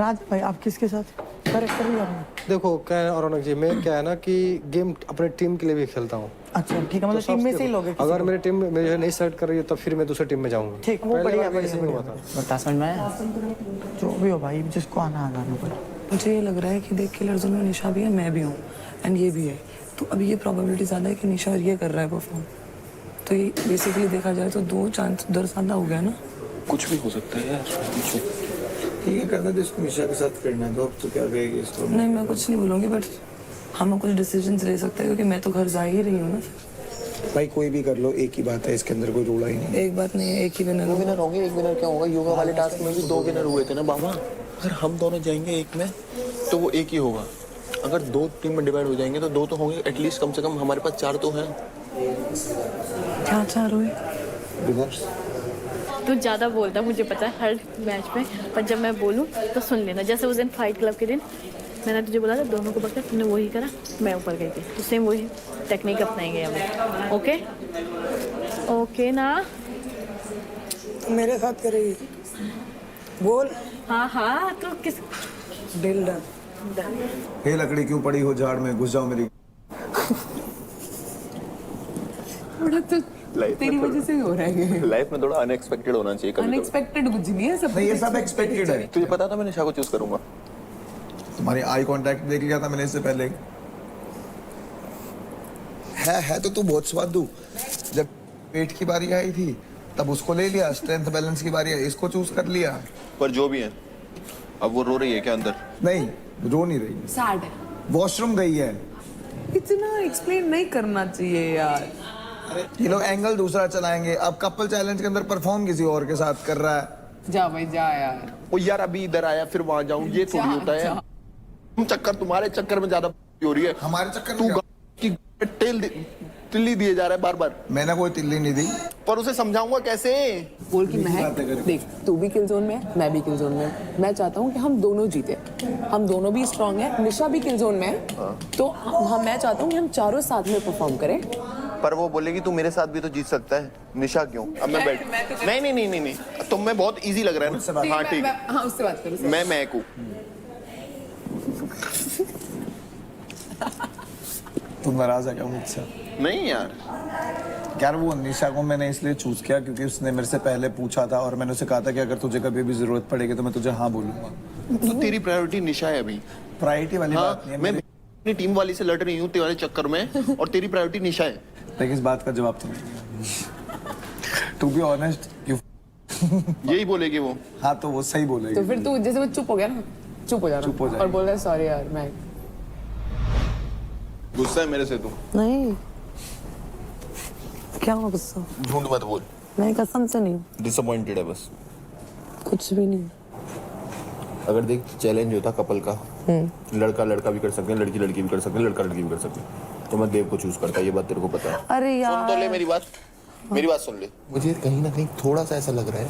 राज भाई आप किसके साथ करेक्टर ही आपने? देखो क्या है रौनक जी, मैं क्या है ना कि गेम अपने टीम के लिए भी खेलता हूँ। अच्छा ठीक है, मतलब टीम में से ही लोगे? अगर मेरी टीम मुझे नहीं सेलेक्ट कर रही है तो फिर मैं दूसरी टीम में जाऊंगा। ठीक, वो बढ़िया बढ़िया। बता समझ में आया? जो भी हो भाई, जिसको आना आना। मुझे ये लग रहा है कि देख के लड़जन में निशा भी है, मैं भी हूँ एंड ये भी है, तो अभी ये प्रोबेबिलिटी ज़्यादा है कि निशा ये कर रहा है परफॉर्म। तो ये बेसिकली देखा जाए तो 2 चांस दरसादा हो गया ना। कुछ भी हो सकता है यार। ठीक है, करना तो इसको निशा के साथ करना है, तो अब तो क्या कहेगी इसको? नहीं, मैं कुछ नहीं बोलूँगी, बट हमें कुछ डिसीजंस ले सकते हैं क्योंकि मैं तो घर जा ही रही हूँ ना। भाई कोई भी कर लो, एक ही बात है, इसके अंदर कोई रोड़ा ही नहीं। एक बात नहीं है, एक ही विनर विनर होंगे, एक विनर क्या होगा? योगा वाले टास्क में भी 2 विनर हुए थे ना बाबा। अगर हम दोनों जाएंगे एक में तो वो एक ही होगा। अगर 2 टीम में डिवाइड हो जाएंगे तो 2 तो होंगे एटलीस्ट, कम से कम हमारे पास 4 तो हैं। क्या चाह रहे हो? विनर्स तू ज़्यादा बोलता मुझे पता है हर मैच में, पर जब मैं बोलूँ तो सुन लेना। जैसे उस दिन फाइट क्लब के दिन मैंने तुझे बोला था दोनों को पकड़, तुमने वही करा, मैं ऊपर गई थी, तो सेम वही टेक्निक अपनाएंगे हम। ओके ओके ना? मेरे साथ करेगी? बोल। हाँ हाँ, तो किस डील डन। हे लकड़ी क्यों पड़ी हो झाड़ में, घुस जाओ मेरी। तेरी वजह से हो रहा है। लाइफ में थोड़ा अनएक्सपेक्टेड होना चाहिए कभी। अनएक्सपेक्टेड कुछ नहीं है, सब नहीं, ये सब एक्सपेक्टेड है। तुझे पता था मैं निशा को चूज करूंगा। तुम्हारी आई कांटेक्ट देख लिया था मैंने इससे पहले। है तो तू बहुत स्वादु। जब पेट की बारी आई थी तब उसको ले लिया, स्ट्रेंथ बैलेंस की बारी है इसको चूज कर लिया। पर जो भी है, अब वो रो रही है क्या अंदर? नहीं, रो नहीं रही, सैड है। वॉशरूम गई है। इतना एक्सप्लेन नहीं करना चाहिए यार। ये लोग एंगल दूसरा चलाएंगे। अब कपल चैलेंज के अंदर परफॉर्म किसी और के साथ कर रहा है। जा भाई जा यार। ओ यार, अभी इधर आया फिर वहां जाऊं, ये थोड़ी होता है। तुम चक्कर, तुम्हारे चक्कर में ज्यादा हो रही है। हमारे चक्कर तू में की तिल्ली दिए जा रहा है बार बार। मैंने कोई तिल्ली नहीं दी। पर उसे समझाऊंगा कैसे? बोल कि महक देख, तू भी किल जोन में है, मैं भी किल जोन में हूं। मैं चाहता हूँ कि हम दोनों जीते, हम दोनों भी स्ट्रांग है, निशा भी किल जोन में है, तो हम मैं चाहता हूँ कि हम चारों साथ में परफॉर्म करें। पर वो बोलेगी तू मेरे साथ भी तो जीत सकता है। निशा क्यों? अब मैं बैठ नहीं, तुम में बहुत इजी लग रहा है ना। हाँ ठीक है, हाँ उससे बात करो। मैं महक हूँ। तुम नाराज है क्या मुझसे? नहीं यार, यार वो निशा को मैंने इसलिए चूज किया क्योंकि उसने मेरे से पहले पूछा था और मैंने उसे कहा था कि अगर तुझे कभी भी जरूरत पड़ेगी तो मैं तुझे हाँ बोलूंगा। तो तेरी प्रायोरिटी निशा है अभी। प्रायोरिटी वाली हाँ, बात नहीं है। मैं अपनी टीम वाली से लड़ रही हूँ तेरे चक्कर में, और तेरी प्रायोरिटी निशा है। लेकिन इस बात का जवाब तो नहीं। टू बी ऑनेस्ट, यही बोलेगी वो। हाँ तो वो सही बोलेगी। तो फिर तू जैसे वो चुप हो गया ना, चुप हो जा चुप हो जाएगी। और बोल रहा है सॉरी यार मैं। गुस्सा है मेरे से तू? नहीं, क्या हुआ गुस्सा? झूठ मत बोल। नहीं, कसम से नहीं, डिसअपॉइंटेड है बस। कुछ भी नहीं। अगर देख चैलेंज होता कपल का, लड़का लड़का भी कर सकते हैं, लड़की लड़की भी कर सकते हैं, लड़का लड़की भी कर सकते हैं, तो मैं देव को चूज करता। ये बात तेरे को पता है। अरे यार सुन तो ले मेरी बात, मेरी बात सुन ले। मुझे कहीं ना कहीं थोड़ा सा ऐसा लग रहा है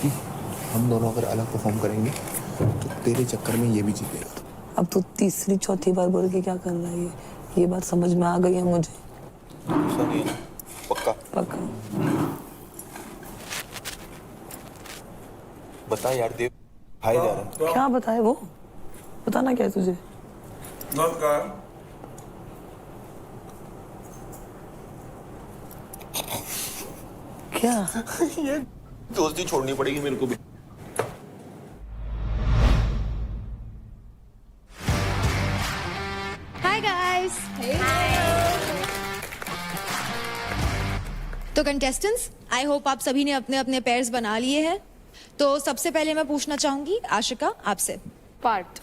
कि हम दोनों अगर अलग परफॉर्म करेंगे तो तेरे चक्कर में ये भी जीतेगा। अब तो तीसरी चौथी बार बोल के क्या कर रहा है ये बात समझ में आ गई है मुझे। सही है, पक्का पक्का। बता यार देव, हाय जा रहा है। क्या बताए वो? बताना क्या है तुझे? क्या? ये दोस्ती छोड़नी पड़ेगी मेरे को भी। Hi guys. तो कंटेस्टेंट्स, आई होप आप सभी ने अपने अपने पेयर्स बना लिए हैं। तो सबसे पहले मैं पूछना चाहूंगी आशिका आपसे, पार्ट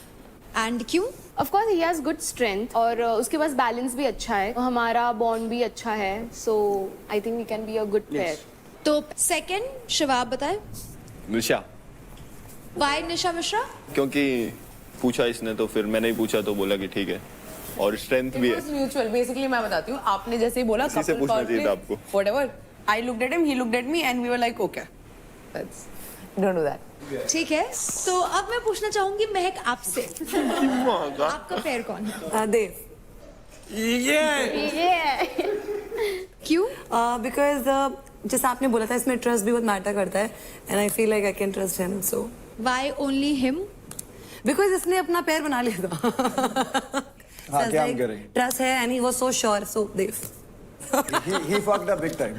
एंड क्यों? Of course he has good strength और उसके पास बैलेंस भी अच्छा है, हमारा बॉन्ड भी अच्छा है, so I think we can be a good pair. तो सेकंड शिवाब बताए। निशा। वाई निशा मिश्रा? क्योंकि पूछा इसने तो फिर मैंने ही पूछा तो बोला कि ठीक है, और स्ट्रेंथ भी है। Mutual basically. मैं बताती हूँ, आपने जैसे ही बोला इसी से पूछना चाहिए था आपको। Whatever, I looked at him, he looked at me and we were like okay, that's, don't do that. ठीक है, तो अब मैं पूछना चाहूंगी महक आपसे, आपका पेयर कौन है? देव। क्यों? बिकॉज जैसे आपने बोला था इसमें ट्रस्ट भी बहुत मैटर करता है and I feel like I can trust him, so why only him? Because इसने अपना पैर बना लिया था हाँ, क्या हम करें? ट्रस्ट है and he was so sure so Dev he fucked up big time.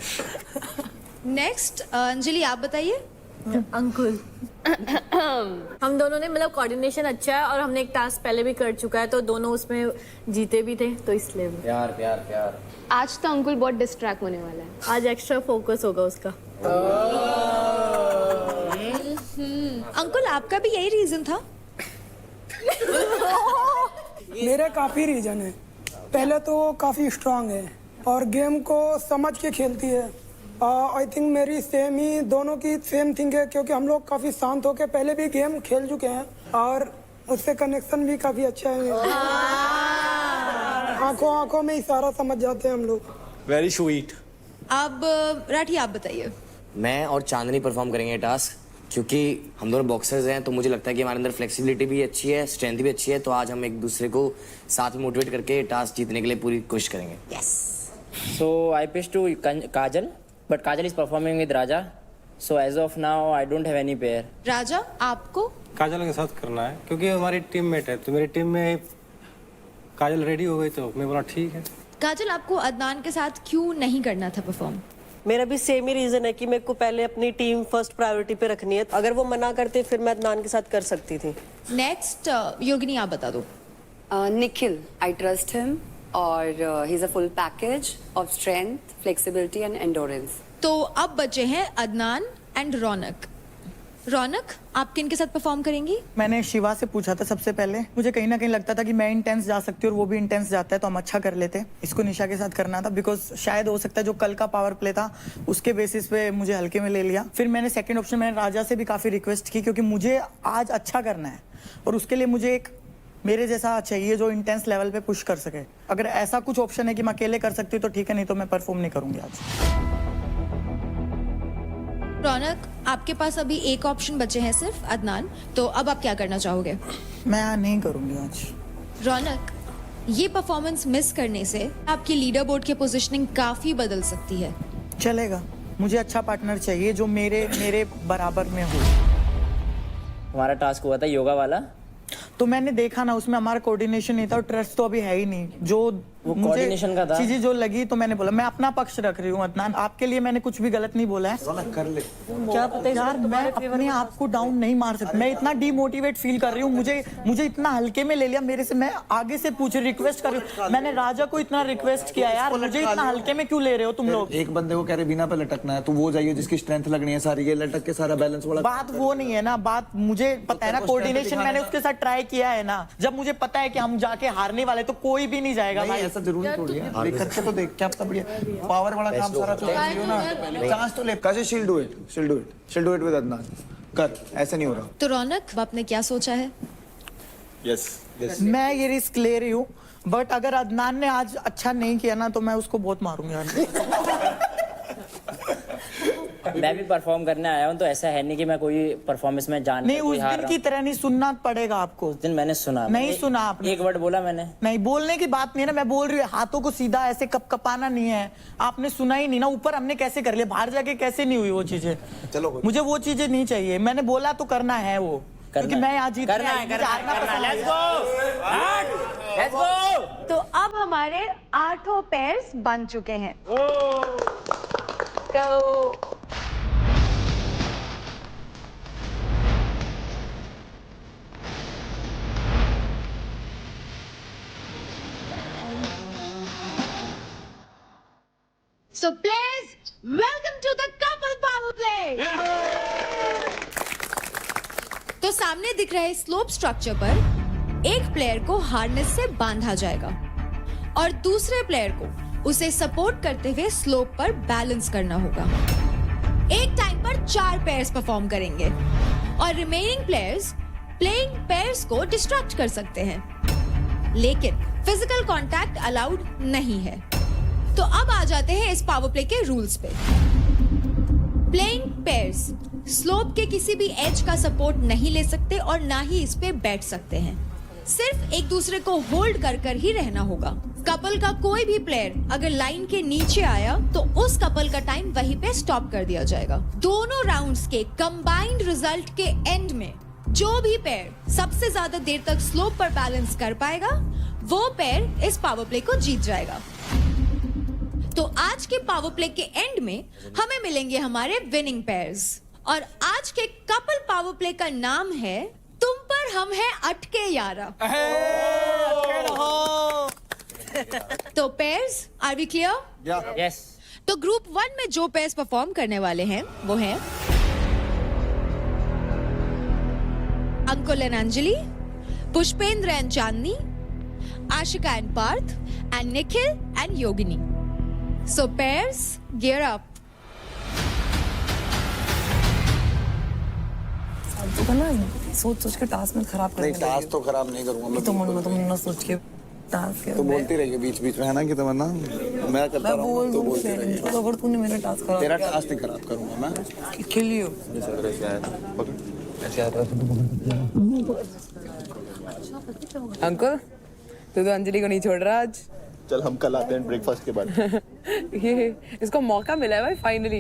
Next Anjali आप बताइए। अंकुल हम दोनों ने मतलब कोऑर्डिनेशन अच्छा है और हमने एक टास्क पहले भी कर चुका है तो दोनों उसमें जीते भी थे तो इसलिए भी। प्यार प्यार प्यार। आज तो अंकुल बहुत डिस्ट्रैक्ट होने वाला है। आज एक्स्ट्रा फोकस होगा उसका। अंकुल आपका भी यही रीजन था? मेरे काफ़ी रीजन है। पहले तो वो काफ़ी स्ट्रांग है और गेम को समझ के खेलती है। आई थिंक मेरी सेम ही दोनों की सेम थिंग है क्योंकि हम लोग काफ़ी शांत होकर पहले भी गेम खेल चुके हैं और उससे कनेक्शन भी काफ़ी अच्छा है। आंखों आंखों में इशारा समझ जाते हैं हम लोग। Very sweet. अब राठी आप बताइए। मैं और चांदनी परफॉर्म करेंगे टास्क क्योंकि हम दोनों बॉक्सर्स हैं तो मुझे लगता है कि हमारे अंदर फ्लेक्सिबिलिटी भी अच्छी है, स्ट्रेंथ भी अच्छी है, तो आज हम एक दूसरे को साथ में मोटिवेट करके टास्क जीतने के लिए पूरी कोशिश करेंगे। Yes. So I pitched to Kajal, but Kajal is performing with Raja. So as of now, I don't have any pair. राजा आपको? काजल के साथ करना है क्योंकि हमारी टीममेट है, तो मेरी टीम में काजल रेडी हो गई तो मैं बोला ठीक है। काजल आपको अदनान के साथ क्यों नहीं करना था परफॉर्म? मेरा भी सेम ही रीजन है कि मेरे को पहले अपनी टीम फर्स्ट प्रायोरिटी पे रखनी है। अगर वो मना करते फिर मैं अदनान के साथ कर सकती थी। नेक्स्ट योगिनी आप बता दो। निखिल, आई ट्रस्ट हिम और he is a full package of strength, flexibility and endurance. तो अब बचे हैं अदनान एंड रौनक। रौनक आप किन के साथ परफॉर्म करेंगी? मैंने शिवा से पूछा था सबसे पहले, मुझे कहीं ना कहीं लगता था कि मैं इंटेंस जा सकती हूँ और वो भी इंटेंस जाता है तो हम अच्छा कर लेते। इसको निशा के साथ करना था बिकॉज शायद हो सकता है जो कल का पावर प्ले था उसके बेसिस पे मुझे हल्के में ले लिया। फिर मैंने सेकंड ऑप्शन मैंने राजा से भी काफ़ी रिक्वेस्ट की क्योंकि मुझे आज अच्छा करना है और उसके लिए मुझे एक मेरे जैसा चाहिए जो इंटेंस लेवल पे पुश कर सके। अगर ऐसा कुछ ऑप्शन है कि मैं अकेले कर सकती हूँ तो ठीक है, नहीं तो मैं परफॉर्म नहीं करूँगी आज। रौनक आपके पास अभी एक ऑप्शन बचे हैं सिर्फ अदनान, तो अब आप क्या करना चाहोगे? मैं नहीं करूँगी आज। रौनक ये परफॉर्मेंस मिस करने से आपकी लीडर बोर्ड की पोजीशनिंग काफी बदल सकती है। चलेगा, मुझे अच्छा पार्टनर चाहिए जो मेरे बराबर में हो। हमारा टास्क हुआ था योगा वाला, तो मैंने देखा ना उसमें हमारा कोऑर्डिनेशन नहीं था और ट्रस्ट तो अभी है ही नहीं। जो वो मुझे कोऑर्डिनेशन का था। चीजें जो लगी तो मैंने बोला मैं अपना पक्ष रख रही हूँ अदनान, आपके लिए मैंने कुछ भी गलत नहीं बोला है। कर ले। क्या पता यार, मैं अपने आप को डाउन नहीं मार सकती। मैं इतना डीमोटिवेट फील कर रही हूँ, मुझे इतना हल्के में ले लिया मेरे से। मैं आगे से पूछ रिक्वेस्ट कर रही हूँ, मैंने राजा को इतना रिक्वेस्ट किया यार, मुझे इतना हल्के में क्यों ले रहे हो तुम लोग? एक बंदे को कह रहे बिना पे लटकना है तो वो जाइए जिसकी स्ट्रेंथ लगनी है सारी, ये लटक के सारा बैलेंस वाला। बात वो नहीं है ना, बात मुझे पता है ना, कोऑर्डिनेशन मैंने उसके साथ ट्राई किया है ना। जब मुझे पता है कि हम जाके हारने वाले तो कोई भी नहीं जाएगा भाई। ऐसा जरूरी थोड़ी है, देख करके तो देख क्या पता बढ़िया पावर वाला काम सारा तो कर लियो ना, चांस तो ले। काजे शील डू इट विद अदनान कर, ऐसे नहीं हो रहा। तो रौनक आपने क्या सोचा है? यस मैं ये रिस्क ले रही हूँ, बट अगर अदनान ने आज अच्छा नहीं किया ना तो मैं उसको बहुत मारूंगी यार। मैं भी परफॉर्म करने आया हूँ तो ऐसा है नहीं कि मैं कोई परफॉर्मेंस में जान नहीं, उस दिन की तरह नहीं, सुनना पड़ेगा आपको। उस दिन मैंने सुना नहीं सुना आपने? एक वर्ड बोला मैंने। नहीं, बोलने की बात नहीं है ना, मैं बोल रही हूँ हाथों को सीधा ऐसे कपाना नहीं है। आपने सुना ही नहीं ना, ऊपर हमने कैसे कर लिया, बाहर जाके कैसे नहीं हुई वो चीजें। चलो मुझे वो चीजें नहीं चाहिए, मैंने बोला तो करना है वो, क्योंकि मैं आज तो अब हमारे 8 पेयर्स बन चुके हैं। तो So players, welcome to the couple power play. तो सामने दिख रहे स्लोप स्ट्रक्चर पर एक प्लेयर को हार्नेस से बांधा जाएगा और दूसरे प्लेयर को उसे सपोर्ट करते हुए स्लोप पर बैलेंस करना होगा। एक टाइम पर 4 पेयर्स परफॉर्म करेंगे और रिमेनिंग प्लेयर्स प्लेइंग पेयर्स को डिस्ट्रैक्ट कर सकते हैं, लेकिन फिजिकल कांटेक्ट अलाउड नहीं है। तो अब आ जाते हैं इस पावर प्ले के रूल्स पे। प्लेइंग पेयर्स स्लोप के किसी भी एज का सपोर्ट नहीं ले सकते और ना ही इस पे बैठ सकते हैं, सिर्फ एक दूसरे को होल्ड कर ही रहना होगा। कपल का कोई भी प्लेयर अगर लाइन के नीचे आया तो उस कपल का टाइम वहीं पे स्टॉप कर दिया जाएगा। दोनों राउंड्स के कंबाइंड रिजल्ट के एंड में जो भी पेयर सबसे ज्यादा देर तक स्लोप पर बैलेंस कर पाएगा वो पेयर इस पावर प्ले को जीत जाएगा। तो आज के पावर प्ले के एंड में हमें मिलेंगे हमारे विनिंग पेयर्स और आज के कपल पावर प्ले का नाम है तुम पर हम है अटके यारा। तो pairs are we clear? Yes. तो ग्रुप 1 में जो पेयर्स परफॉर्म करने वाले हैं वो हैं Ankul and Anjali, Pushpendra and Chandni, Ashika and Parth and Nikhil and Yogini. So pairs gear up. तो करना सोच सोच के टास्क में खराब नहीं करने टास्क तो खराब नहीं करूंगा मैं। तुम ना सोच के टास्क तो बोलती रहिए बीच बीच में है ना कि तमन्ना मैं करता मैं रहूंगा बोल तो दूं बोलती रहिए। तो अगर तूने मेरा टास्क खराब तेरा किया टास्क नहीं खराब करूंगा मैं। Kill you. जैसे अगर ऐसे आया पकड़ ऐसे आता अंकल तू तो अंजलि को नहीं छोड़ रहा आज। चल हम कल आते हैं ब्रेकफास्ट के बाद। ये इसको मौका मिला है भाई फाइनली।